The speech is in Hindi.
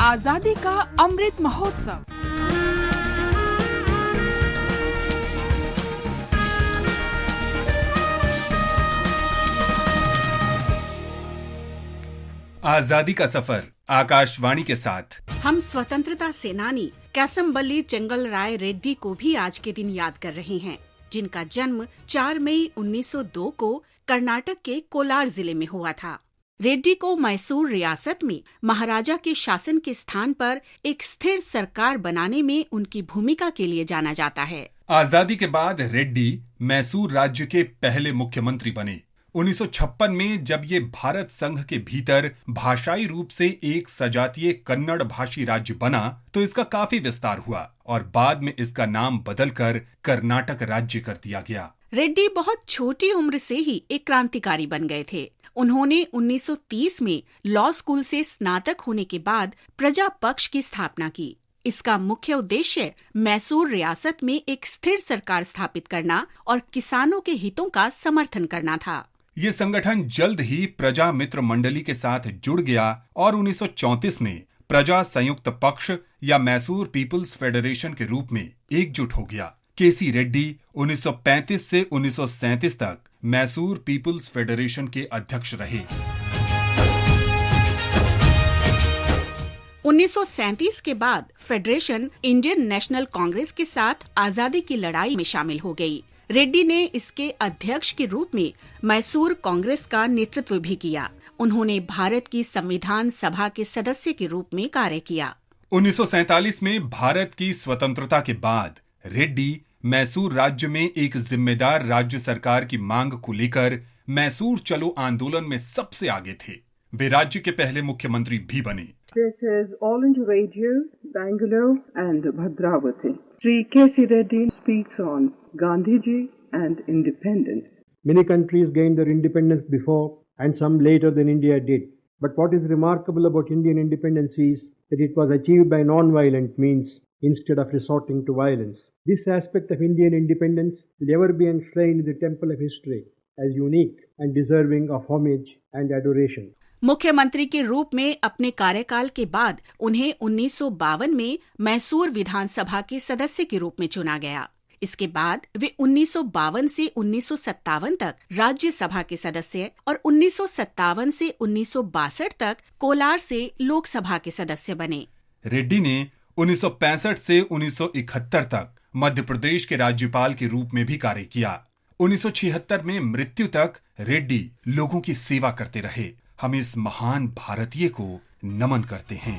आजादी का अमृत महोत्सव। आजादी का सफर आकाशवाणी के साथ हम स्वतंत्रता सेनानी कैसमबल्ली चेंगल राय रेड्डी को भी आज के दिन याद कर रहे हैं, जिनका जन्म 4 मई 1902 को कर्नाटक के कोलार जिले में हुआ था। रेड्डी को मैसूर रियासत में महाराजा के शासन के स्थान पर एक स्थिर सरकार बनाने में उनकी भूमिका के लिए जाना जाता है। आजादी के बाद रेड्डी मैसूर राज्य के पहले मुख्यमंत्री बने। 1956 में जब ये भारत संघ के भीतर भाषाई रूप से एक सजातीय कन्नड़ भाषी राज्य बना तो इसका काफी विस्तार हुआ और बाद में इसका नाम बदलकर कर्नाटक राज्य कर दिया गया। रेड्डी बहुत छोटी उम्र से ही एक क्रांतिकारी बन गए थे। उन्होंने 1930 में लॉ स्कूल से स्नातक होने के बाद प्रजा पक्ष की स्थापना की। इसका मुख्य उद्देश्य मैसूर रियासत में एक स्थिर सरकार स्थापित करना और किसानों के हितों का समर्थन करना था। ये संगठन जल्द ही प्रजा मित्र मंडली के साथ जुड़ गया और 1934 में प्रजा संयुक्त पक्ष या मैसूर पीपल्स फेडरेशन के रूप में एकजुट हो गया। केसी रेड्डी 1935 से 1937 तक मैसूर पीपल्स फेडरेशन के अध्यक्ष रहे। 1937 के बाद फेडरेशन इंडियन नेशनल कांग्रेस के साथ आजादी की लड़ाई में शामिल हो गई। रेड्डी ने इसके अध्यक्ष के रूप में मैसूर कांग्रेस का नेतृत्व भी किया। उन्होंने भारत की संविधान सभा के सदस्य के रूप में कार्य किया। 1947 में भारत की स्वतंत्रता के बाद रेड्डी मैसूर राज्य में एक जिम्मेदार राज्य सरकार की मांग को लेकर मैसूर चलो आंदोलन में सबसे आगे थे। वे राज्य के पहले मुख्यमंत्री भी बने। This is All India Radio, Bangalore and Bhadravati. Sri K.C. Reddy speaks on Gandhiji and independence. Many countries gained their independence before and some later than India did. But what is remarkable about Indian independence is that it was achieved by non-violent means instead of resorting to violence. This aspect of Indian independence will ever be enshrined in the temple of history as unique and deserving of homage and adoration. मुख्यमंत्री के रूप में अपने कार्यकाल के बाद उन्हें 1952 में मैसूर विधानसभा के सदस्य के रूप में चुना गया। इसके बाद वे 1952 से 1957 तक राज्यसभा के सदस्य और 1957 से 1962 तक कोलार से लोकसभा के सदस्य बने। रेड्डी ने 1965 से 1971 तक मध्य प्रदेश के राज्यपाल के रूप में भी कार्य किया। 1976 में मृत्यु तक रेड्डी लोगों की सेवा करते रहे। हम इस महान भारतीय को नमन करते हैं।